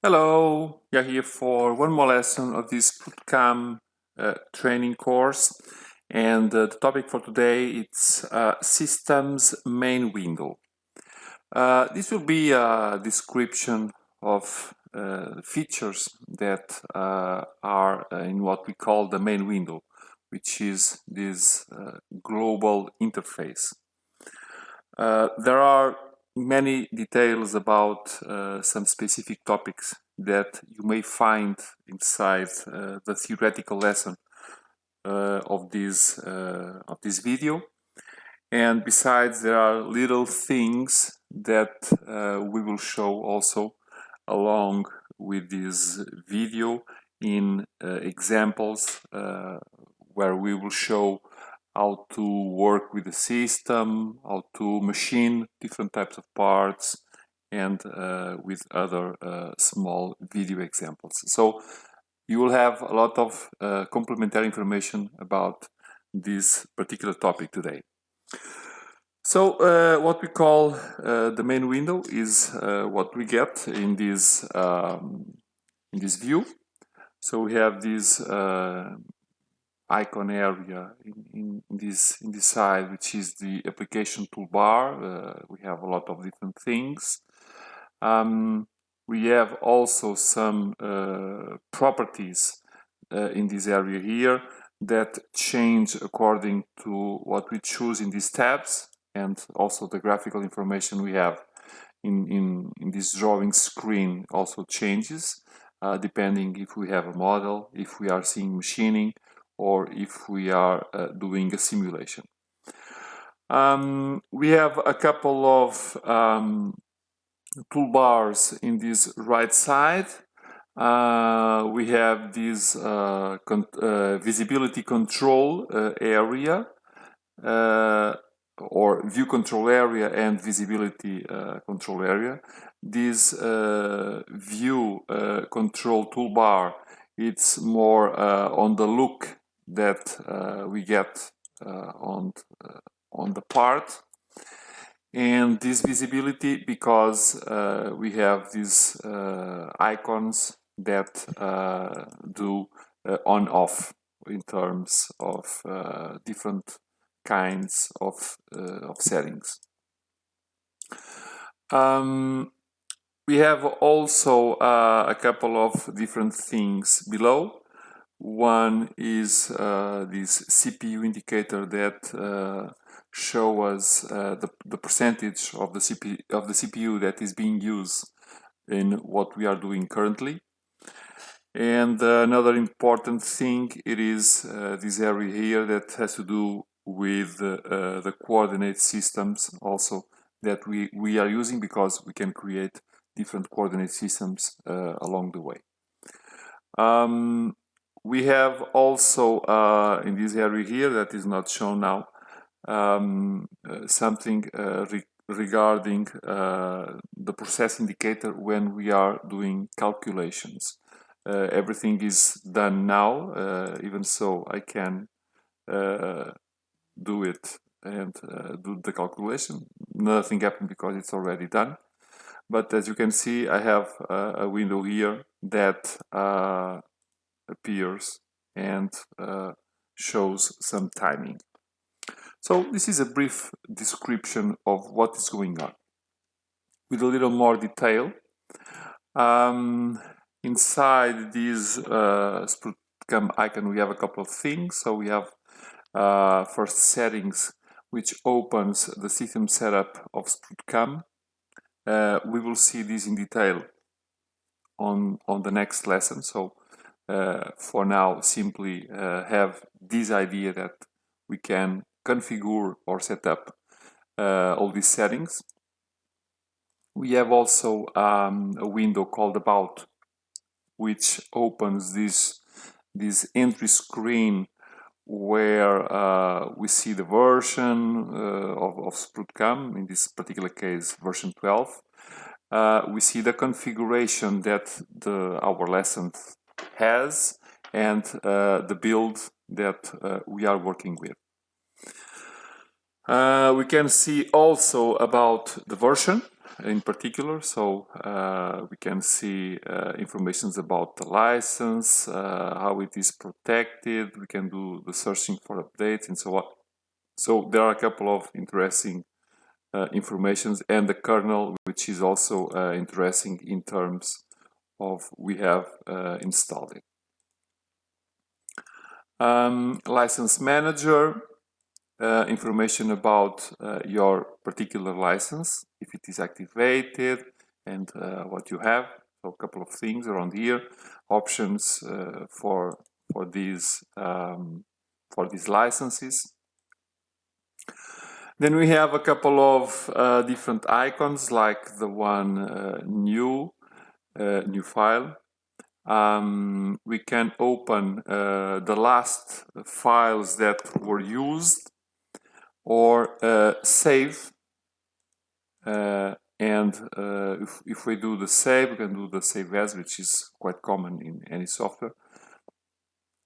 Hello, we are here for one more lesson of this SprutCAM training course, and the topic for today is Systems Main Window. This will be a description of features that are in what we call the main window, which is this global interface. There are many details about some specific topics that you may find inside the theoretical lesson of this video, and besides there are little things that we will show also along with this video in examples where we will show how to work with the system, how to machine different types of parts, and with other small video examples. So you will have a lot of complementary information about this particular topic today. So what we call the main window is what we get in this view. So we have this icon area in this side, which is the application toolbar. We have a lot of different things. We have also some properties in this area here that change according to what we choose in these tabs, and also the graphical information we have in this drawing screen also changes depending if we have a model, if we are seeing machining, or if we are doing a simulation. We have a couple of toolbars in this right side. We have this visibility control area, or view control area and visibility control area. This view control toolbar, it's more on the look that we get on the part, and this visibility because we have these icons that do on-off in terms of different kinds of settings. We have also a couple of different things below. One is this CPU indicator that show us the percentage of the CPU that is being used in what we are doing currently. And another important thing, it is this area here that has to do with the coordinate systems also that we are using, because we can create different coordinate systems along the way. We have also in this area here that is not shown now something regarding the process indicator when we are doing calculations. Everything is done now, even so I can do it and do the calculation. Nothing happened because it's already done. But as you can see, I have a window here that appears and shows some timing. So this is a brief description of what is going on. With a little more detail, inside this SprutCAM icon we have a couple of things. So we have first settings, which opens the system setup of SprutCAM. We will see this in detail on the next lesson. So for now, simply have this idea that we can configure or set up all these settings. We have also a window called About, which opens this entry screen where we see the version of SprutCAM, in this particular case version 12. We see the configuration that our lesson has, and the build that we are working with. We can see also about the version. in particular, so we can see information about the license, how it is protected, we can do the searching for updates and so on. So there are a couple of interesting informations, and the kernel, which is also interesting in terms of we have installed it. License manager, information about your particular license, if it is activated, and what you have. So a couple of things around here, options for these licenses. Then we have a couple of different icons, like the one new file. We can open the last files that were used, or save, and if we do the save, we can do the save as, which is quite common in any software.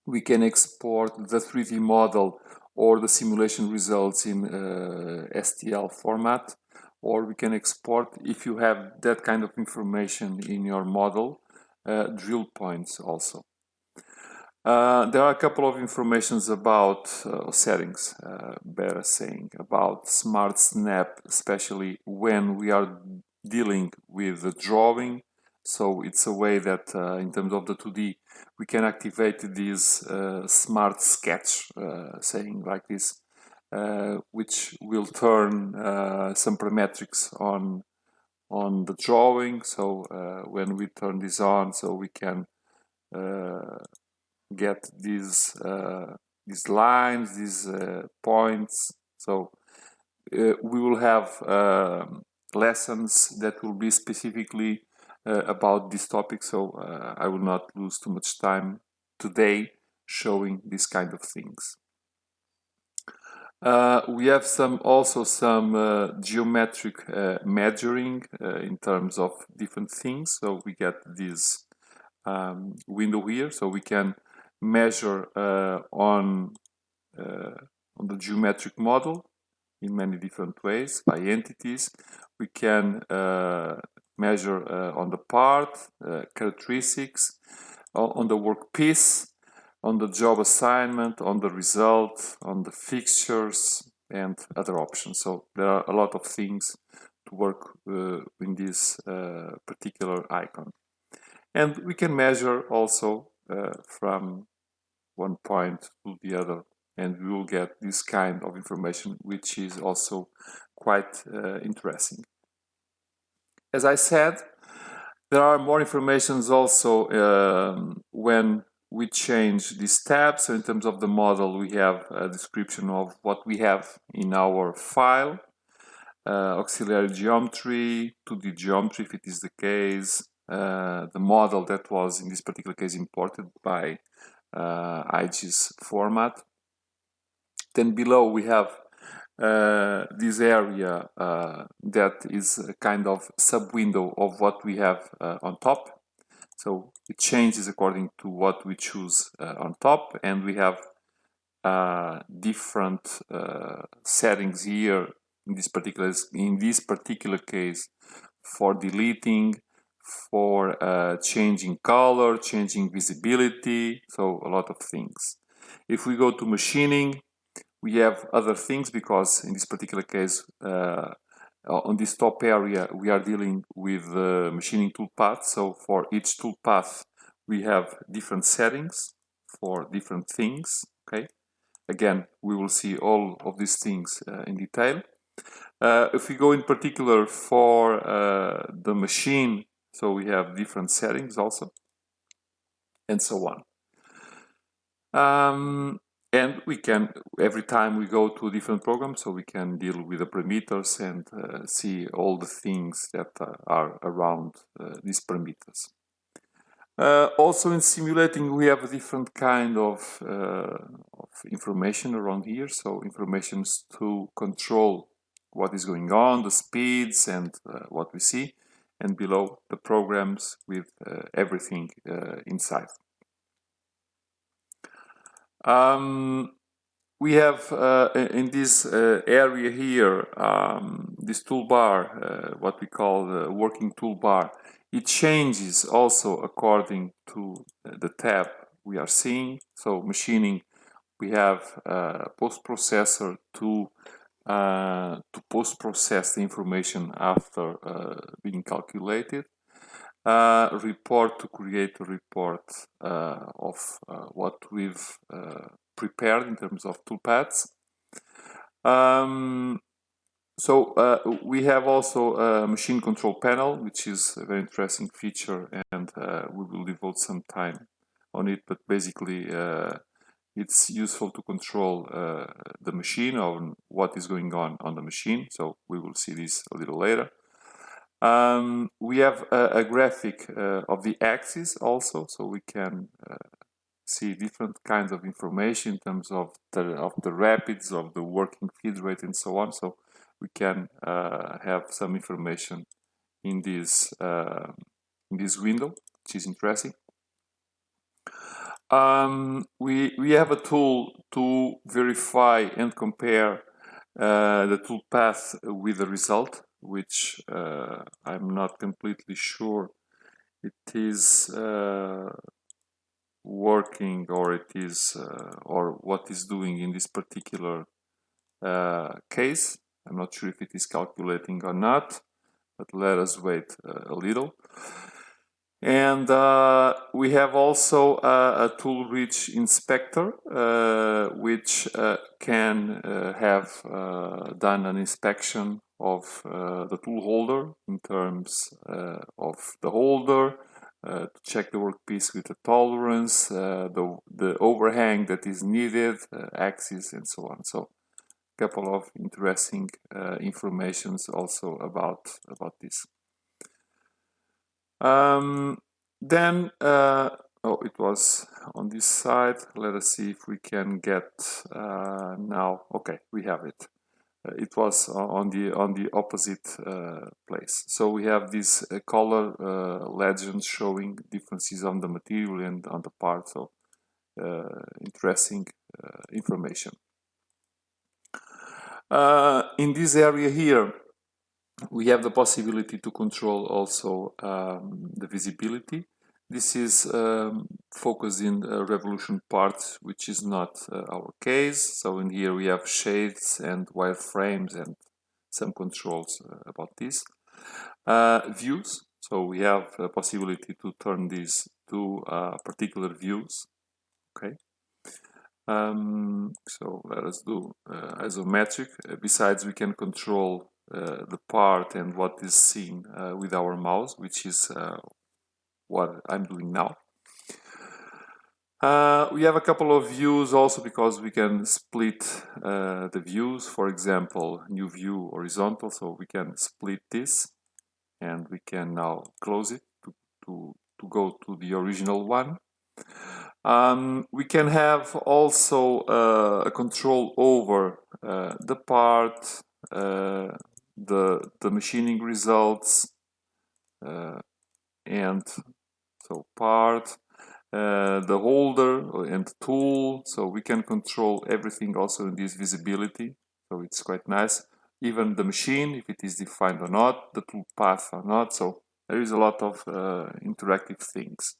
We can export the 3D model or the simulation results in STL format, or we can export, if you have that kind of information in your model, drill points also. There are a couple of informations about settings, better saying, about Smart Snap, especially when we are dealing with the drawing. So it's a way that in terms of the 2D, we can activate this Smart Sketch, saying like this, which will turn some parametrics on the drawing. So when we turn this on, so we can get these lines, these points. So we will have lessons that will be specifically about this topic, so I will not lose too much time today showing these kind of things. We have also some geometric measuring in terms of different things. So we get this window here, so we can measure on the geometric model in many different ways by entities. We can measure on the part, characteristics, on the workpiece, on the job assignment, on the result, on the fixtures, and other options. So there are a lot of things to work in this particular icon. And we can measure also from one point to the other, and we will get this kind of information, which is also quite interesting. As I said, there are more informations also when we change these tabs. So in terms of the model, we have a description of what we have in our file, auxiliary geometry, 2D geometry if it is the case, the model that was in this particular case imported by IG's format. Then below we have this area that is a kind of sub-window of what we have on top. So it changes according to what we choose on top, and we have different settings here in this particular case for deleting, for changing color, changing visibility, so a lot of things. If we go to machining, we have other things, because in this particular case, on this top area, we are dealing with the machining toolpath. So for each toolpath, we have different settings for different things. Okay. Again, we will see all of these things in detail. If we go in particular for the machine, so we have different settings also, and so on. And we can, every time we go to a different program, so we can deal with the parameters and see all the things that are around these parameters. Also in simulating, we have a different kind of information around here. So information to control what is going on, the speeds, and what we see. And below, the programs with everything inside. we have in this area here, this toolbar, what we call the working toolbar, it changes also according to the tab we are seeing. So machining, we have post-processor to post-process the information after being calculated. Report to create a report of what we've prepared in terms of toolpaths. So we have also a machine control panel, which is a very interesting feature, and we will devote some time on it. But basically, it's useful to control the machine, or what is going on the machine. So we will see this a little later. We have a graphic of the axis also, so we can see different kinds of information in terms of the rapids, of the working feed rate, and so on. So we can have some information in this window, which is interesting. We have a tool to verify and compare the toolpath with the result, which I'm not completely sure it is working, or it is or what is doing in this particular case. I'm not sure if it is calculating or not, but let us wait a little. And we have also a tool-rich inspector, which can have done an inspection of the tool holder in terms of the holder, to check the workpiece with the tolerance, the overhang that is needed, axis, and so on. So a couple of interesting informations also about this. Then, oh, it was on this side. Let us see if we can get now. Okay, we have it. It was on the opposite place. So we have this color legend showing differences on the material and on the part. So interesting information. In this area here, we have the possibility to control also the visibility. This is focused in revolution parts, which is not our case. So in here we have shades and wireframes and some controls about this. Views. So we have a possibility to turn these to particular views. Okay. So let us do isometric. Besides, we can control the part and what is seen with our mouse, which is what I'm doing now. We have a couple of views also, because we can split the views. For example, new view horizontal, so we can split this, and we can now close it to go to the original one. We can have also a control over the part, the machining results, and so part, the holder and tool. So we can control everything also in this visibility. So it's quite nice. Even the machine, if it is defined or not, the tool path or not. So there is a lot of interactive things.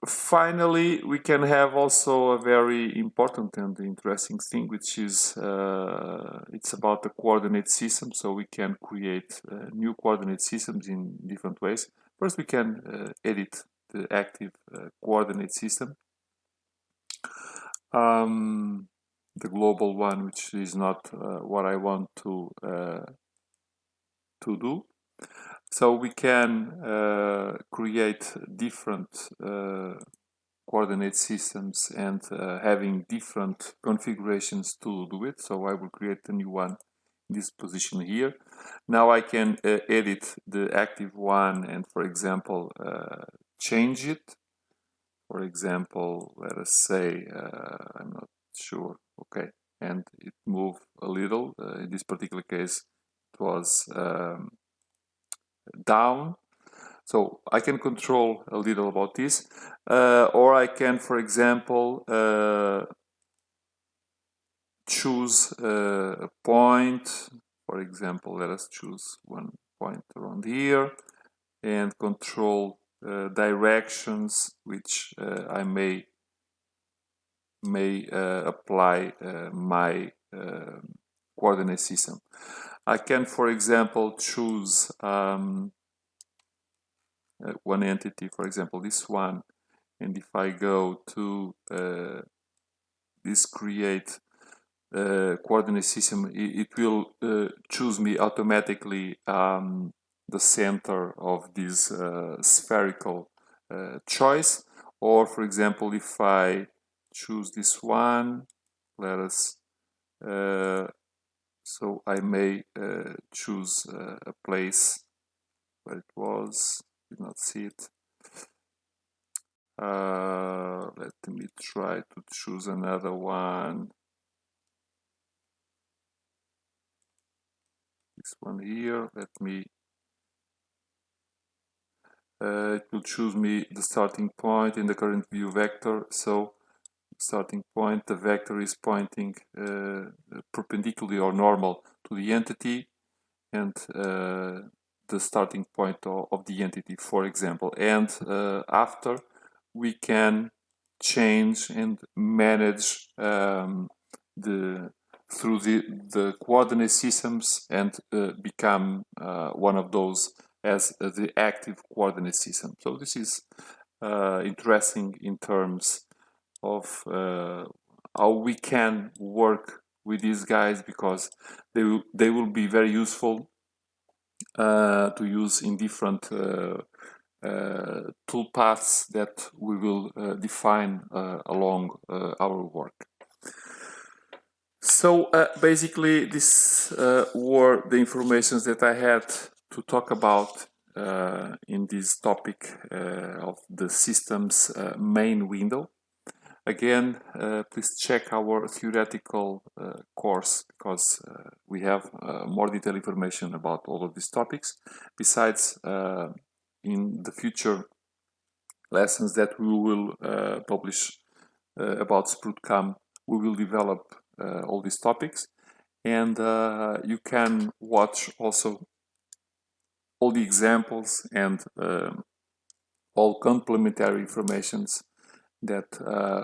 Finally, we can have also a very important and interesting thing, which is it's about the coordinate system. So we can create new coordinate systems in different ways. First, we can edit the active coordinate system, the global one, which is not what I want to do. So we can create different coordinate systems and having different configurations to do it. So I will create a new one in this position here. Now I can edit the active one and, for example, change it. For example, let us say, I'm not sure, okay, and it moved a little. In this particular case, it was down. So I can control a little about this, or I can, for example, choose a point. For example, let us choose one point around here and control directions which I may apply my coordinate system. I can, for example, choose one entity, for example, this one, and if I go to this create coordinate system, it will choose me automatically the center of this spherical choice. Or, for example, if I choose this one, let us so I may choose a place where it was, did not see it. Let me try to choose another one. This one here. Let me. It will choose me the starting point in the current view vector. So, starting point, the vector is pointing perpendicularly or normal to the entity, and the starting point of the entity, for example. And after, we can change and manage through the coordinate systems and become one of those as the active coordinate system. So this is interesting in terms of how we can work with these guys, because they will be very useful to use in different toolpaths that we will define along our work. So basically, these were the informations that I had to talk about in this topic of the system's main window. Again, please check our theoretical course, because we have more detailed information about all of these topics. Besides, in the future lessons that we will publish about SprutCAM, we will develop all these topics, and you can watch also all the examples and all complementary informations that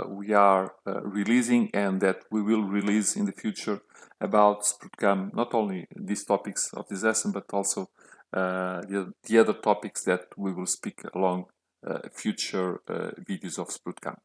we are releasing and that we will release in the future about SprutCAM, not only these topics of this lesson, but also the other topics that we will speak along future videos of SprutCAM.